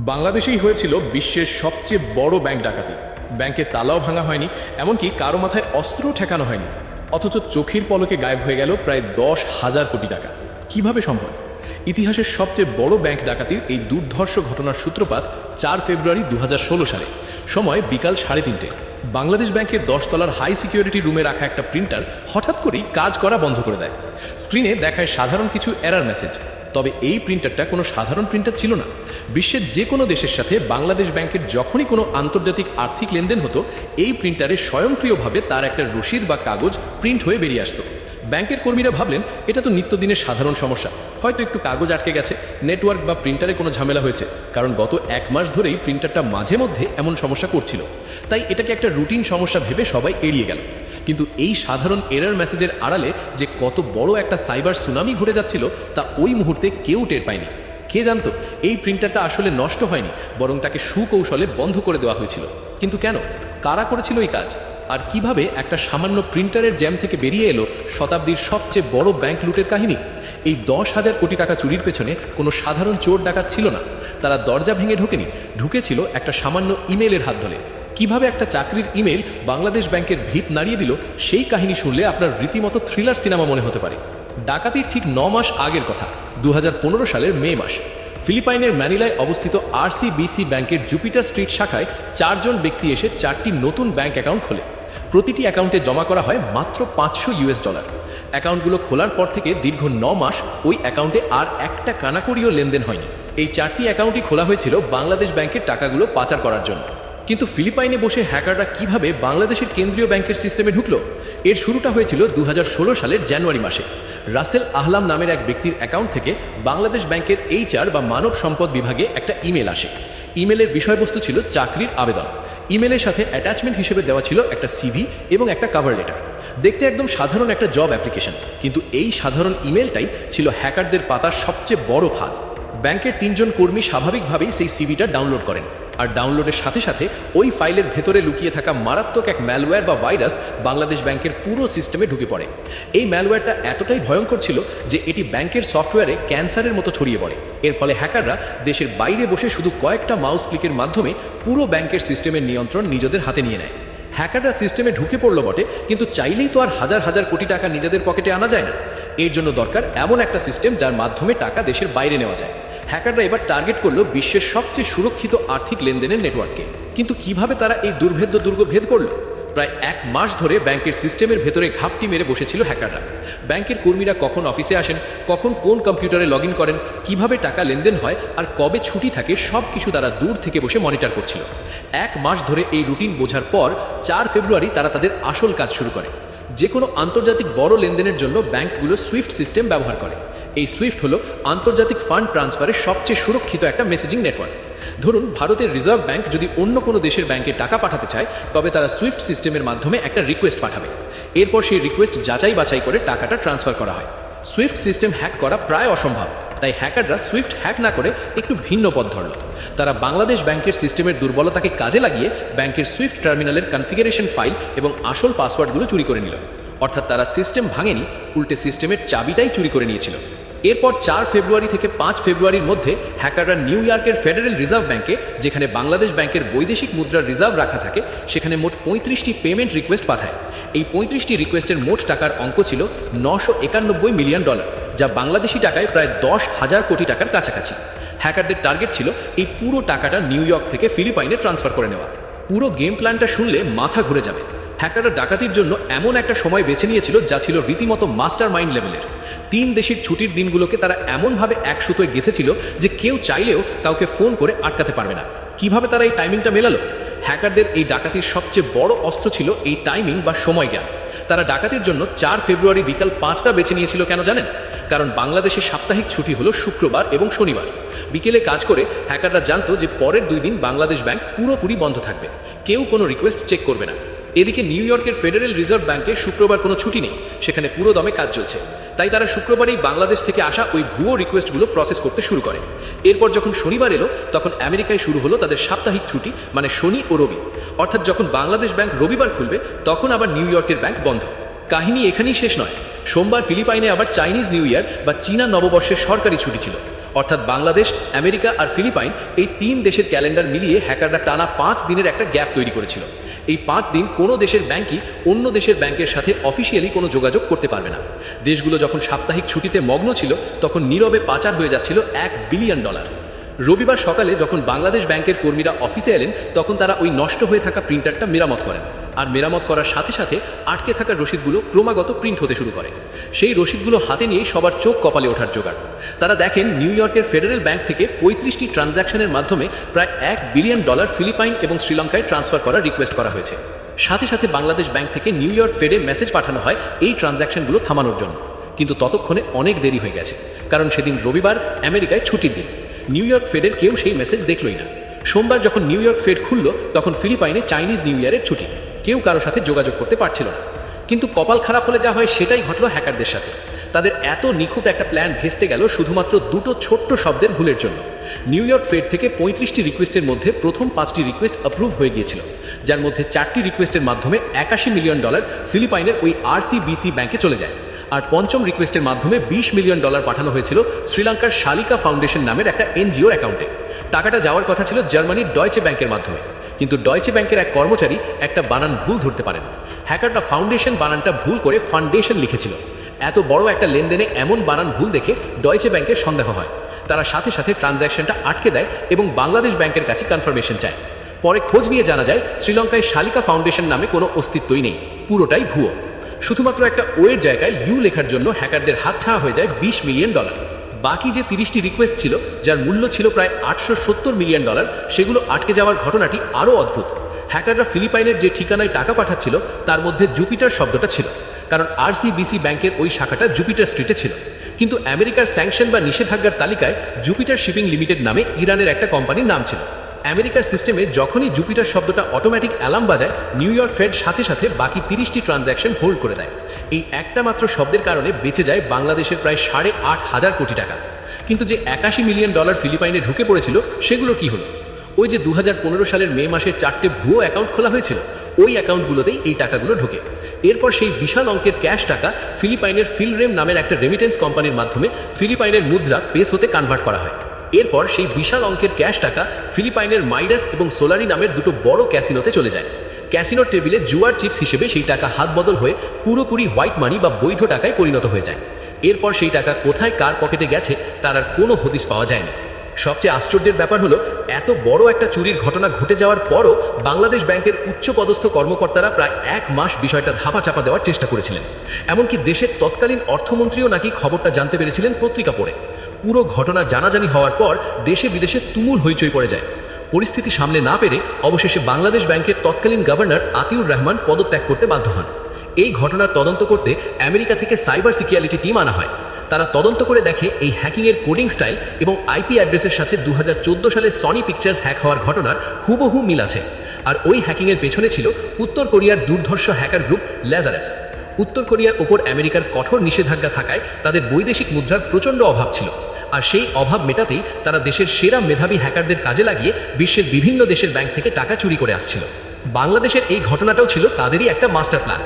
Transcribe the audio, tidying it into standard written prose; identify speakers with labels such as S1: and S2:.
S1: বাংলাদেশেই হয়েছিল বিশ্বের সবচেয়ে বড় ব্যাংক ডাকাতি। ব্যাংকের তালাও ভাঙা হয়নি, এমনকি কারো মাথায় অস্ত্রও ঠেকানো হয়নি, অথচ চোখের পলকে গায়েব হয়ে গেল প্রায় 10,000 কোটি টাকা। কিভাবে সম্ভব? ইতিহাসের সবচেয়ে বড় ব্যাংক ডাকাতির এই দুর্ধর্ষ ঘটনার সূত্রপাত 4 ফেব্রুয়ারি 2016 সালে। সময় বিকাল 3:30। বাংলাদেশ ব্যাংকের 10 তলার হাই সিকিউরিটি রুমে রাখা একটা প্রিন্টার হঠাৎ করেই কাজ করা বন্ধ করে দেয়। স্ক্রিনে দেখায় সাধারণ কিছু এরর মেসেজ। তবে এই প্রিন্টারটা কোনো সাধারণ প্রিন্টার ছিল না। বিশ্বের যে কোনো দেশের সাথে বাংলাদেশ ব্যাংকের যখনই কোনো আন্তর্জাতিক আর্থিক লেনদেন হতো, এই প্রিন্টারে স্বয়ংক্রিয়ভাবে তার একটা রসিদ বা কাগজ প্রিন্ট হয়ে বেরিয়ে আসতো। ব্যাংকের কর্মীরা ভাবলেন এটা তো নিত্যদিনের সাধারণ সমস্যা, হয়তো একটু কাগজ আটকে গেছে, নেটওয়ার্ক বা প্রিন্টারে কোনো ঝামেলা হয়েছে, কারণ গত 1 মাস ধরেই প্রিন্টারটা মাঝে মধ্যে এমন সমস্যা করছিল। তাই এটাকে একটা রুটিন সমস্যা ভেবে সবাই এড়িয়ে গেল। কিন্তু এই সাধারণ এরর মেসেজের আড়ালে যে কত বড় একটা সাইবার সুনামি ঘটে যাচ্ছিল তা ওই মুহূর্তে কেউ টের পায়নি। কে জানতো এই প্রিন্টারটা আসলে নষ্ট হয়নি, বরং তাকে সুকৌশলে বন্ধ করে দেওয়া হয়েছিল। কিন্তু কেন? কারা করেছিল এই কাজ? আর কিভাবে একটা সামান্য প্রিন্টারের জ্যাম থেকে বেরিয়ে এলো শতাব্দীর সবচেয়ে বড় ব্যাংক লুটের কাহিনী? এই 10,000 কোটি টাকা চুরির পেছনে কোনো সাধারণ চোর ডাকাত ছিল না। তারা দরজা ভেঙে ঢোকেনি, ঢুকেছিল একটা সামান্য ইমেলের হাত ধরে। কিভাবে একটা চাকরির ইমেল বাংলাদেশ ব্যাংকের ভিত নাড়িয়ে দিল, সেই কাহিনী শুনলে আপনার রীতিমতো থ্রিলার সিনেমা মনে হতে পারে। ডাকাতির ঠিক 9 মাস আগের কথা, 2015 সালের মে মাস। ফিলিপাইনের ম্যানিলায় অবস্থিত আরসিবিসি ব্যাংকের জুপিটার স্ট্রিট শাখায় 4 জন ব্যক্তি এসে 4টি নতুন ব্যাংক অ্যাকাউন্ট খোলে। প্রতিটি অ্যাকাউন্টে জমা করা হয় মাত্র $500। অ্যাকাউন্টগুলো খোলার পর থেকে দীর্ঘ 9 মাস ওই অ্যাকাউন্টে আর একটা কানাকড়িও লেনদেন হয়নি। এই 4টি অ্যাকাউন্টই খোলা হয়েছিল বাংলাদেশ ব্যাংকের টাকাগুলো পাচার করার জন্য। কিন্তু ফিলিপাইনে বসে হ্যাকাররা কিভাবে বাংলাদেশের কেন্দ্রীয় ব্যাংকের সিস্টেমে ঢুকলো? এর শুরুটা হয়েছিল 2016 সালের জানুয়ারি মাসে। রাসেল আহলাম নামের এক ব্যক্তির অ্যাকাউন্ট থেকে বাংলাদেশ ব্যাংকের এইচআর বা মানব সম্পদ বিভাগে একটা ইমেল আসে। ইমেলের বিষয়বস্তু ছিল চাকরির আবেদন। ইমেলের সাথে অ্যাটাচমেন্ট হিসেবে দেওয়া ছিল একটা সিভি এবং একটা কভার লেটার। দেখতে একদম সাধারণ একটা জব অ্যাপ্লিকেশন, কিন্তু এই সাধারণ ইমেলটাই ছিল হ্যাকারদের পাতার সবচেয়ে বড় ফাঁদ। ব্যাংকের 3 জন কর্মী স্বাভাবিকভাবেই সেই সিভিটা ডাউনলোড করেন, আর ডাউনলোডের সাথে সাথে ওই ফাইলের ভেতরে লুকিয়ে থাকা মারাত্মক এক ম্যালওয়্যার বা ভাইরাস বাংলাদেশ ব্যাংকের পুরো সিস্টেমে ঢুকে পড়ে। এই ম্যালওয়্যারটা এতটাই ভয়ঙ্কর ছিল যে এটি ব্যাংকের সফটওয়্যারে ক্যান্সারের মতো ছড়িয়ে পড়ে। এর ফলে হ্যাকাররা দেশের বাইরে বসে শুধু কয়েকটা মাউস ক্লিকের মাধ্যমে পুরো ব্যাংকের সিস্টেমের নিয়ন্ত্রণ নিজেদের হাতে নিয়ে নেয়। হ্যাকাররা সিস্টেমে ঢুকে পড়ল বটে, কিন্তু চাইলেই তো আর হাজার হাজার কোটি টাকা নিজেদের পকেটে আনা যায় না। এর জন্য দরকার এমন একটা সিস্টেম যার মাধ্যমে টাকা দেশের বাইরে নেওয়া যায়। হ্যাকাররা এবার টার্গেট করলো বিশ্বের সবচেয়ে সুরক্ষিত আর্থিক লেনদেনের নেটওয়ার্ককে। কিন্তু কিভাবে তারা এই দুর্ভেদ্য দুর্গ ভেদ করলো? প্রায় 1 মাস ধরে ব্যাংকের সিস্টেমের ভেতরে ঘাপটি মেরে বসেছিল হ্যাকাররা। ব্যাংকের কর্মীরা কখন অফিসে আসেন, কখন কোন কম্পিউটারে লগ ইন করেন, কিভাবে টাকা লেনদেন হয় আর কবে ছুটি থাকে, সব কিছু তারা দূর থেকে বসে মনিটর করছিল। 1 মাস ধরে এই রুটিন বোঝার পর 4 ফেব্রুয়ারি তারা তাদের আসল কাজ শুরু করে। যে কোনো আন্তর্জাতিক বড় লেনদেনের জন্য ব্যাংকগুলো সুইফট সিস্টেম ব্যবহার করে। এই সুইফট হলো আন্তর্জাতিক ফান্ড ট্রান্সফারের সবচেয়ে সুরক্ষিত একটা মেসেজিং নেটওয়ার্ক। ধরুন ভারতের রিজার্ভ ব্যাংক যদি অন্য কোনো দেশের ব্যাংকে টাকা পাঠাতে চায়, তবে তারা সুইফট সিস্টেমের মাধ্যমে একটা রিকোয়েস্ট পাঠাবে। এরপর সেই রিকোয়েস্ট যাচাই বাছাই করে টাকাটা ট্রান্সফার করা হয়। সুইফট সিস্টেম হ্যাক করা প্রায় অসম্ভব, তাই হ্যাকাররা সুইফট হ্যাক না করে একটু ভিন্ন পথ ধরল। তারা বাংলাদেশ ব্যাংকের সিস্টেমের দুর্বলতাকে কাজে লাগিয়ে ব্যাংকের সুইফট টার্মিনালের কনফিগারেশন ফাইল এবং আসল পাসওয়ার্ডগুলো চুরি করে নিল। অর্থাৎ তারা সিস্টেম ভাঙেনি, উল্টে সিস্টেমের চাবিটাই চুরি করে নিয়েছিল। এরপর 4 ফেব্রুয়ারি থেকে 5 ফেব্রুয়ারির মধ্যে হ্যাকাররা নিউ ইয়র্কের ফেডারেল রিজার্ভ ব্যাংকে, যেখানে বাংলাদেশ ব্যাংকের বৈদেশিক মুদ্রার রিজার্ভ রাখা থাকে, সেখানে মোট 35টি পেমেন্ট রিকোয়েস্ট পাঠায়। এই 35টি রিকোয়েস্টের মোট টাকার অঙ্ক ছিল $991 মিলিয়ন, যা বাংলাদেশি টাকায় প্রায় 10,000 কোটি টাকার কাছাকাছি। হ্যাকারদের টার্গেট ছিল এই পুরো টাকাটা নিউ ইয়র্ক থেকে ফিলিপাইনে ট্রান্সফার করে নেওয়া। পুরো গেম প্ল্যানটা শুনলে মাথা ঘুরে যাবে। হ্যাকাররা ডাকাতির জন্য এমন একটা সময় বেছে নিয়েছিল যা ছিল রীতিমতো মাস্টার মাইন্ড লেভেলের। 3 দেশের ছুটির দিনগুলোকে তারা এমনভাবে এক সুতোয় গেঁথেছিল যে কেউ চাইলেও কাউকে ফোন করে আটকাতে পারবে না। কিভাবে তারা এই টাইমিংটা মেলালো? হ্যাকারদের এই ডাকাতির সবচেয়ে বড় অস্ত্র ছিল এই টাইমিং বা সময় জ্ঞান। তারা ডাকাতির জন্য 4 ফেব্রুয়ারি বিকাল 5টা বেছে নিয়েছিল। কেন জানেন? কারণ বাংলাদেশের সাপ্তাহিক ছুটি হলো শুক্রবার এবং শনিবার। বিকেলে কাজ করে হ্যাকাররা জানতো যে পরের 2 দিন বাংলাদেশ ব্যাংক পুরোপুরি বন্ধ থাকবে, কেউ কোনো রিকোয়েস্ট চেক করবে না। এদিকে নিউ ইয়র্কের ফেডারেল রিজার্ভ ব্যাংকে শুক্রবার কোনো ছুটি নেই, সেখানে পুরো দমে কাজ চলছে। তাই তারা শুক্রবারেই বাংলাদেশ থেকে আসা ওই ভুয়ো রিকোয়েস্টগুলো প্রসেস করতে শুরু করে। এরপর যখন শনিবার এলো, তখন আমেরিকায় শুরু হলো তাদের সাপ্তাহিক ছুটি, মানে শনি ও রবি। অর্থাৎ যখন বাংলাদেশ ব্যাংক রবিবার খুলবে, তখন আবার নিউ ইয়র্কের ব্যাংক বন্ধ। কাহিনী এখানেই শেষ নয়। সোমবার ফিলিপাইনে আবার চাইনিজ নিউ ইয়ার বা চীনা নববর্ষের সরকারি ছুটি ছিল। অর্থাৎ বাংলাদেশ, আমেরিকা আর ফিলিপাইন এই 3 দেশের ক্যালেন্ডার মিলিয়ে হ্যাকাররা টানা 5 দিনের একটা গ্যাপ তৈরি করেছিল। এই 5 দিন কোনো দেশের ব্যাংকই অন্য দেশের ব্যাংকের সাথে অফিসিয়ালি কোনো যোগাযোগ করতে পারবে না। দেশগুলো যখন সাপ্তাহিক ছুটিতে মগ্ন ছিল তখন নীরবে পাচার হয়ে যাচ্ছিল $1 বিলিয়ন। রবিবার সকালে যখন বাংলাদেশ ব্যাংকের কর্মীরা অফিসে এলেন তখন তারা ওই নষ্ট হয়ে থাকা প্রিন্টারটা মেরামত করেন, আর মেরামত করার সাথে সাথে আটকে থাকা রসিদগুলো ক্রমাগত প্রিন্ট হতে শুরু করে। সেই রসিদগুলো হাতে নিয়ে সবার চোখ কপালে ওঠার জোগাড়। তারা দেখেন নিউ ইয়র্কের ফেডারেল ব্যাংক থেকে 35টি ট্রানজ্যাকশনের মাধ্যমে প্রায় $1 বিলিয়ন ফিলিপাইন এবং শ্রীলঙ্কায় ট্রান্সফার করার রিকোয়েস্ট করা হয়েছে। সাথে সাথে বাংলাদেশ ব্যাংক থেকে নিউ ইয়র্ক ফেডে মেসেজ পাঠানো হয় এই ট্রানজ্যাকশনগুলো থামানোর জন্য। কিন্তু ততক্ষণে অনেক দেরি হয়ে গেছে, কারণ সেদিন রবিবার, আমেরিকায় ছুটির দিন। নিউ ইয়র্ক ফেডের কেউ সেই মেসেজ দেখলই না। সোমবার যখন নিউ ইয়র্ক ফেড খুলল তখন ফিলিপাইনে চাইনিজ নিউ ইয়ারের ছুটি, কেউ কারো সাথে যোগাযোগ করতে পারছিল না। কিন্তু কপাল খারাপ হলে যা হয় সেটাই ঘটল হ্যাকারদের সাথে। তাদের এত নিখুঁত একটা প্ল্যান ভেস্তে গেল শুধুমাত্র দুটো ছোট্ট শব্দের ভুলের জন্য। নিউ ইয়র্ক ফেড থেকে 35টি রিকোয়েস্টের মধ্যে প্রথম 5টি রিকোয়েস্ট অ্যাপ্রুভ হয়ে গিয়েছিল, যার মধ্যে 4টি রিকোয়েস্টের মাধ্যমে $81 মিলিয়ন ফিলিপাইনের ওই আরসিবিসি ব্যাংকে চলে যায়। আর পঞ্চম রিকোয়েস্টের মাধ্যমে $20 মিলিয়ন পাঠানো হয়েছিল শ্রীলঙ্কার শালিকা ফাউন্ডেশন নামের একটা এনজিওর অ্যাকাউন্টে। টাকাটা যাওয়ার কথা ছিল জার্মানির ডয়েচে ব্যাংকের মাধ্যমে, কিন্তু ডয়েচে ব্যাংকের এক কর্মচারী একটা বানান ভুল ধরতে পারেন। হ্যাকারটা ফাউন্ডেশন বানানটা ভুল করে ফান্ডেশন লিখেছিল। এত বড় একটা লেনদেনে এমন বানান ভুল দেখে ডয়েচে ব্যাংকের সন্দেহ হয়। তারা সাথে সাথে ট্রানজ্যাকশনটা আটকে দেয় এবং বাংলাদেশ ব্যাংকের কাছে কনফার্মেশন চায়। পরে খোঁজ নিয়ে জানা যায় শ্রীলঙ্কায় শালিকা ফাউন্ডেশন নামে কোনো অস্তিত্বই নেই, পুরোটাই ভুয়ো। শুধুমাত্র একটা ওয়ের জায়গায় ইউ লেখার জন্য হ্যাকারদের হাতছাড়া হয়ে যায় $20 মিলিয়ন। বাকি যে 30টি রিকোয়েস্ট ছিল, যার মূল্য ছিল প্রায় $870 মিলিয়ন, সেগুলো আটকে যাওয়ার ঘটনাটি আরও অদ্ভুত। হ্যাকাররা ফিলিপাইনের যে ঠিকানায় টাকা পাঠাচ্ছিল তার মধ্যে জুপিটার শব্দটা ছিল, কারণ আরসিবিসি ব্যাংকের ওই শাখাটা জুপিটার স্ট্রিটে ছিল। কিন্তু আমেরিকার স্যাংশন বা নিষেধাজ্ঞার তালিকায় জুপিটার শিপিং লিমিটেড নামে ইরানের একটা কোম্পানির নাম ছিল। আমেরিকার সিস্টেমে যখনই জুপিটার শব্দটা অটোমেটিক অ্যালার্ম বাজায়, নিউ ইয়র্ক ফেড সাথে সাথে বাকি 30টি ট্রানজ্যাকশন হোল্ড করে দেয়। এই একটা মাত্র শব্দের কারণে বেঁচে যায় বাংলাদেশের প্রায় 8.5 কোটি টাকা। কিন্তু যে $81 মিলিয়ন ফিলিপাইনে ঢুকে পড়েছিল সেগুলো কি হলো? ওই যে 2015 সালের মে মাসে 4টে ভুয়ো অ্যাকাউন্ট খোলা হয়েছিল, ওই অ্যাকাউন্টগুলোতেই এই টাকাগুলো ঢোকে। এরপর সেই বিশাল অঙ্কের ক্যাশ টাকা ফিলিপাইনের ফিলরেম নামের একটা রেমিটেন্স কোম্পানির মাধ্যমে ফিলিপাইনের মুদ্রা পেসোতে কনভার্ট করা হয়। এরপর সেই বিশাল অঙ্কের ক্যাশ টাকা ফিলিপাইনের মাইডাস এবং সোলারি নামের দুটো বড় ক্যাসিনোতে চলে যায়। ক্যাসিনোর টেবিলে জুয়ার চিপস হিসেবে সেই টাকা হাত বদল হয়ে পুরোপুরি হোয়াইট মানি বা বৈধ টাকায় পরিণত হয়ে যায়। এরপর সেই টাকা কোথায় কার পকেটে গেছে তার আর কোনো হদিস পাওয়া যায়নি। সবচেয়ে আশ্চর্যের ব্যাপার হলো, এত বড় একটা চুরির ঘটনা ঘটে যাওয়ার পরও বাংলাদেশ ব্যাংকের উচ্চপদস্থ কর্মকর্তারা প্রায় 1 মাস বিষয়টা ধাপাচাপা দেওয়ার চেষ্টা করেছিলেন। এমনকি দেশের তৎকালীন অর্থমন্ত্রীও নাকি খবরটা জানতে পেরেছিলেন পত্রিকা পড়ে। পুরো ঘটনা জানাজানি হওয়ার পর দেশে বিদেশে তুমুল হইচই পড়ে যায়। পরিস্থিতি সামলে না পেরে অবশেষে বাংলাদেশ ব্যাংকের তৎকালীন গভর্নর আতিউর রহমান পদত্যাগ করতে বাধ্য হন। এই ঘটনার তদন্ত করতে আমেরিকা থেকে সাইবার সিকিউরিটি টিম আনা হয়। তারা তদন্ত করে দেখে এই হ্যাকিংয়ের কোডিং স্টাইল এবং আইপি অ্যাড্রেসের সাথে 2014 সালে সনি পিকচার্স হ্যাক হওয়ার ঘটনার হুবহু মিল আছে। আর ওই হ্যাকিংয়ের পেছনে ছিল উত্তর কোরিয়ার দুর্ধর্ষ হ্যাকার গ্রুপ ল্যাজারাস। উত্তর কোরিয়ার ওপর আমেরিকার কঠোর নিষেধাজ্ঞা থাকায় তাদের বৈদেশিক মুদ্রার প্রচণ্ড অভাব ছিল, আর সেই অভাব মেটাতেই তারা দেশের সেরা মেধাবী হ্যাকারদের কাজে লাগিয়ে বিশ্বের বিভিন্ন দেশের ব্যাংক থেকে টাকা চুরি করে আসছিল। বাংলাদেশের এই ঘটনাটাও ছিল তাদেরই একটা মাস্টার প্ল্যান।